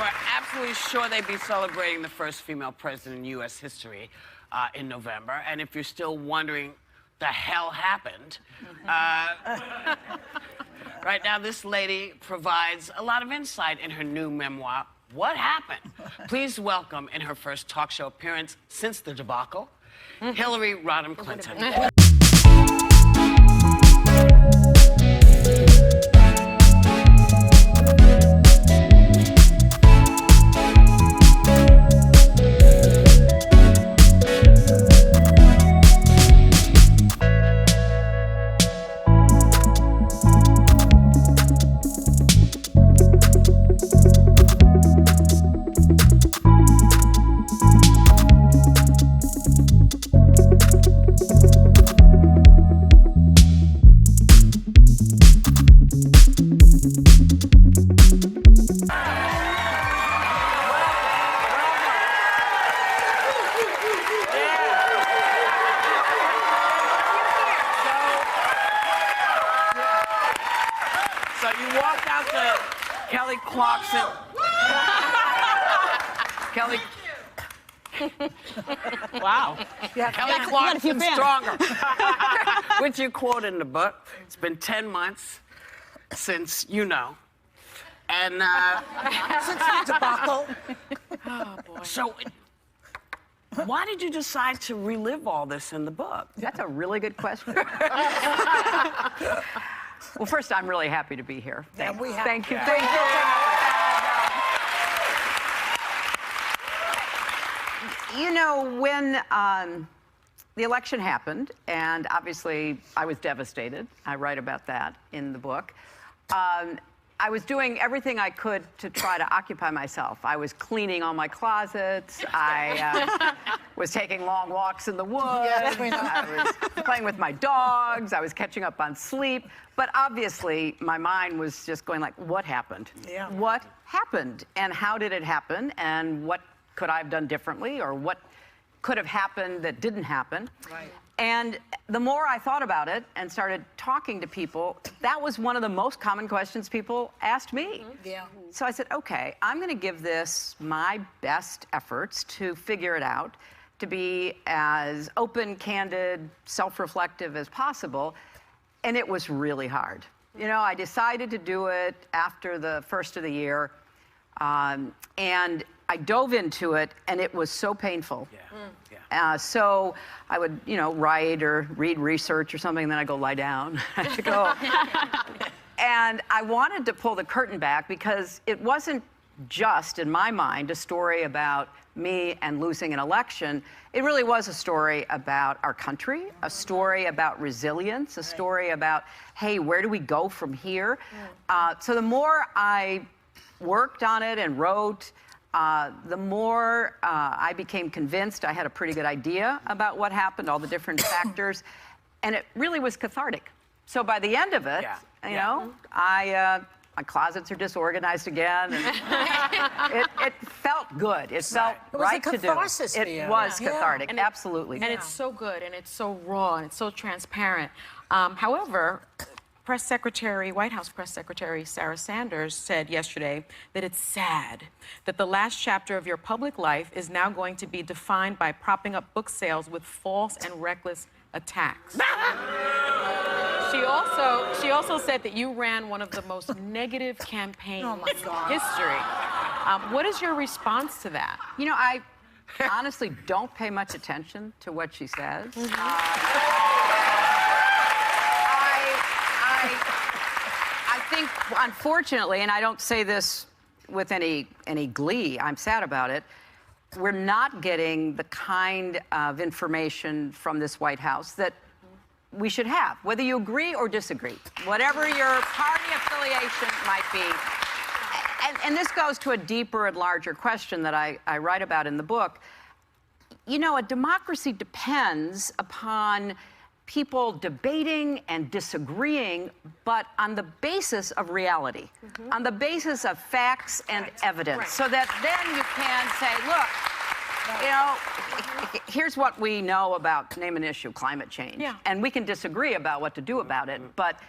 were absolutely sure they'd be celebrating the first female president in U.S. history in November. And if you're still wondering the hell happened, right now this lady provides a lot of insight in her new memoir, What Happened? Please welcome, in her first talk show appearance since the debacle, Hillary Rodham Clinton. So you walked out to Kelly Clarkson. Kelly. Wow. Yeah, Kelly Clarkson Stronger. Which you quote in the book. It's been 10 months since, you know. And since the debacle. Oh, boy. So why did you decide to relive all this in the book? That's a really good question. Well, first, I'm really happy to be here. Thank you. Thank you. You know, when the election happened, and obviously I was devastated. I write about that in the book. I was doing everything I could to try to occupy myself. I was cleaning all my closets. I was taking long walks in the woods. I was playing with my dogs. I was catching up on sleep. But obviously, my mind was just going like, what happened? Yeah. What happened? And how did it happen? And what could I have done differently? Or what could have happened that didn't happen? Right. And the more I thought about it and started talking to people, that was one of the most common questions people asked me. Yeah. So I said, okay, I'm going to give this my best efforts to figure it out, to be as open, candid, self-reflective as possible. And it was really hard. You know, I decided to do it after the first of the year. And I dove into it, and it was so painful. Yeah. So I would, you know, write or read research or something, and then I'd go lie down. And I wanted to pull the curtain back because it wasn't just, in my mind, a story about me and losing an election. It really was a story about our country, a story about resilience, a story about, hey, where do we go from here? So the more I worked on it and wrote, the more I became convinced I had a pretty good idea about what happened, all the different factors, and it really was cathartic. So by the end of it, you know, my closets are disorganized again, and it felt good. It felt right to do. It was cathartic, and absolutely. And it's so good, and it's so raw, and it's so transparent. However, White House Press Secretary Sarah Sanders said yesterday that it's sad that the last chapter of your public life is now going to be defined by propping up book sales with false and reckless attacks. She also said that you ran one of the most negative campaigns in history. What is your response to that? You know, I honestly don't pay much attention to what she says. I think, unfortunately, and I don't say this with any glee, I'm sad about it, we're not getting the kind of information from this White House that we should have, whether you agree or disagree, whatever your party affiliation might be. And this goes to a deeper and larger question that I write about in the book. You know, a democracy depends upon people debating and disagreeing, but on the basis of reality, on the basis of facts and evidence, so that then you can say, look, you know, here's what we know about, name an issue, climate change. Yeah. And we can disagree about what to do about it, but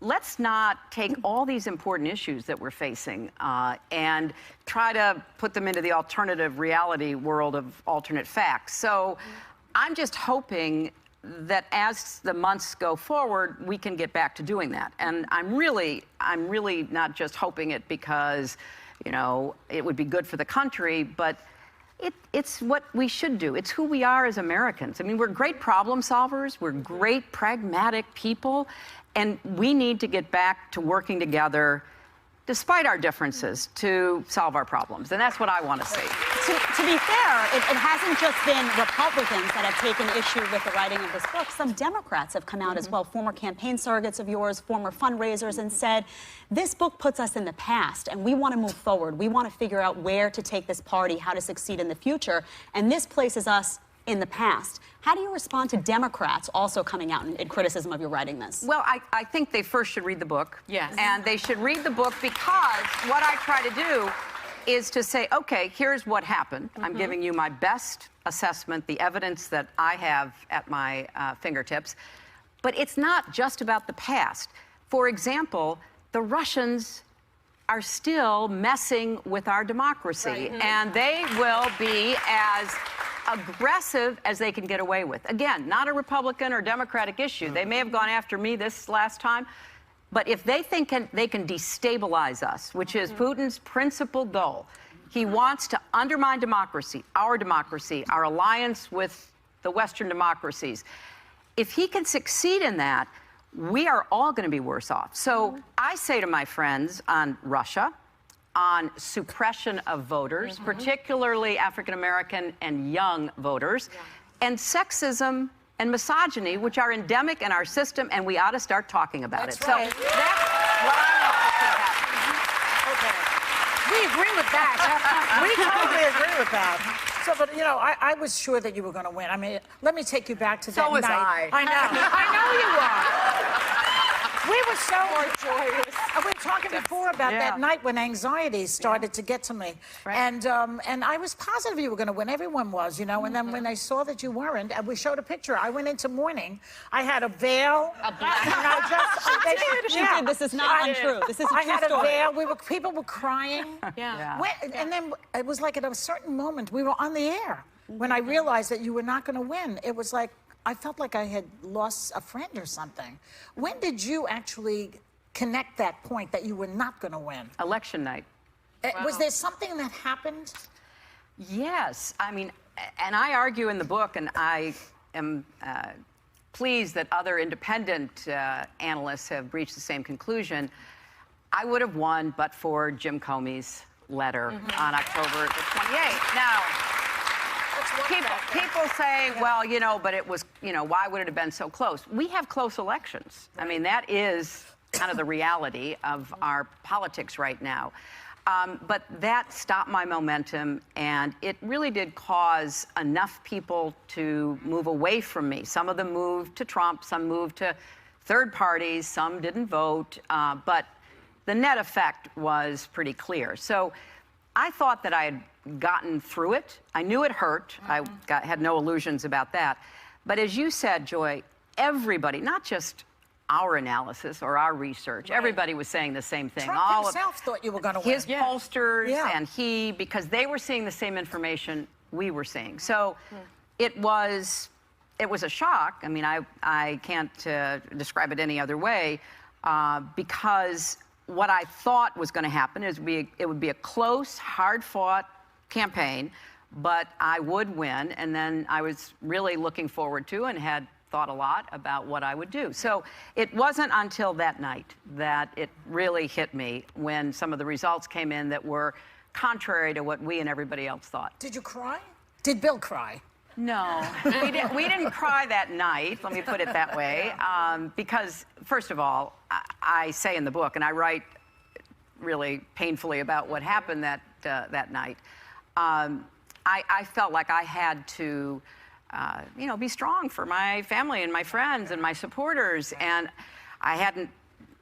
let's not take all these important issues that we're facing and try to put them into the alternative reality world of alternate facts. So I'm just hoping that as the months go forward, we can get back to doing that. And I'm really not just hoping it because, you know, it would be good for the country, but it's what we should do. It's who we are as Americans. I mean, we're great problem solvers. We're great pragmatic people. And we need to get back to working together, despite our differences, to solve our problems. And that's what I want to see. To be fair, it hasn't just been Republicans that have taken issue with the writing of this book. Some Democrats have come out as well, former campaign surrogates of yours, former fundraisers, and said, this book puts us in the past, and we want to move forward. We want to figure out where to take this party, how to succeed in the future, and this places us in the past. How do you respond to Democrats also coming out in criticism of your writing this? Well, I think they first should read the book. Yes. And they should read the book because what I try to do is to say, okay, here's what happened. I'm giving you my best assessment, the evidence that I have at my fingertips. But it's not just about the past. For example, the Russians are still messing with our democracy, and they will be as aggressive as they can get away with. Again, not a Republican or Democratic issue. They may have gone after me this last time, but if they think they can destabilize us, which is Putin's principal goal, he wants to undermine democracy, our alliance with the Western democracies. If he can succeed in that, we are all going to be worse off. So I say to my friends on Russia, on suppression of voters, particularly African-American and young voters, and sexism and misogyny, which are endemic in our system, and we ought to start talking about it. Right. So that's what I want to see happen. Okay. We agree with that. We totally agree with that. So, but you know, I was sure that you were going to win. I mean, let me take you back to that So was night. I. I know. I know you are. We were so joyous. We were talking before about that night when anxiety started to get to me. Right. And I was positive you were going to win. Everyone was, you know. And then when I saw that you weren't, and we showed a picture. I went into mourning. I had a veil. A black And I just, She did. This is not untrue. This is a I true had a story. veil. People were crying. Yeah. And then it was like at a certain moment, we were on the air. When I realized that you were not going to win, it was like, I felt like I had lost a friend or something. When did you actually connect that point that you were not going to win? Election night. Was there something that happened? Yes. I mean, and I argue in the book, and I am pleased that other independent analysts have reached the same conclusion. I would have won but for Jim Comey's letter on October the 28th. Now, people say, well, you know, but it was, you know, why would it have been so close? We have close elections. I mean, that is kind of the reality of our politics right now. But that stopped my momentum, and it really did cause enough people to move away from me. Some of them moved to Trump, some moved to third parties, some didn't vote, but the net effect was pretty clear. So I thought that I had gotten through it. I knew it hurt. I had no illusions about that. But as you said, Joy, everybody, not just our analysis or our research, everybody was saying the same thing. Trump himself thought you were going to win. His pollsters and he, because they were seeing the same information we were seeing. So it was a shock. I mean, I can't describe it any other way, because what I thought was going to happen is it would be a close, hard-fought campaign, but I would win, and then I was really looking forward to and had thought a lot about what I would do. So it wasn't until that night that it really hit me when some of the results came in that were contrary to what we and everybody else thought. Did you cry? Did Bill cry? No, we didn't cry that night, let me put it that way, because, first of all, I say in the book, and I write really painfully about what happened that night, I felt like I had to, you know, be strong for my family and my friends and my supporters, and I hadn't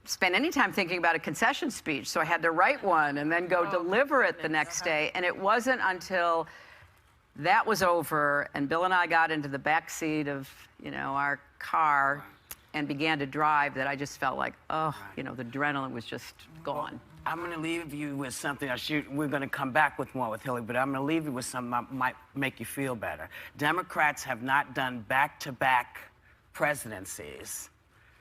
spent any time thinking about a concession speech, so I had to write one and then go deliver it the next day, and it wasn't until that was over and Bill and I got into the back seat of, you know, our car, and began to drive that I just felt like, oh, you know, the adrenaline was just gone. I'm going to leave you with something. We're going to come back with more with Hillary, but I'm going to leave you with something that might make you feel better. Democrats have not done back-to-back presidencies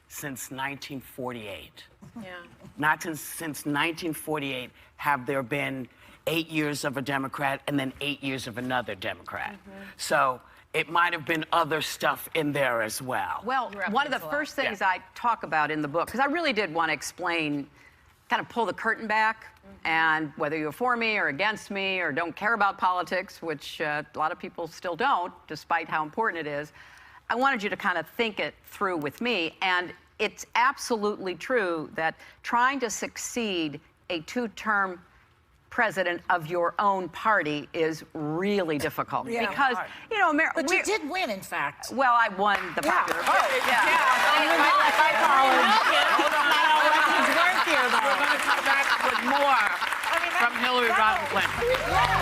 since 1948. Yeah. Not since 1948 have there been 8 years of a Democrat and then 8 years of another Democrat. So it might have been other stuff in there as well. Well, one of the first things I talk about in the book, because I really did want to explain, kind of pull the curtain back, and whether you're for me or against me or don't care about politics, which a lot of people still don't, despite how important it is, I wanted you to kind of think it through with me. And it's absolutely true that trying to succeed a two-term president of your own party is really difficult. Yeah. Because, you know, But you did win, in fact. well, I won the popular vote. We're going to come back with more from Hillary Rodham Clinton.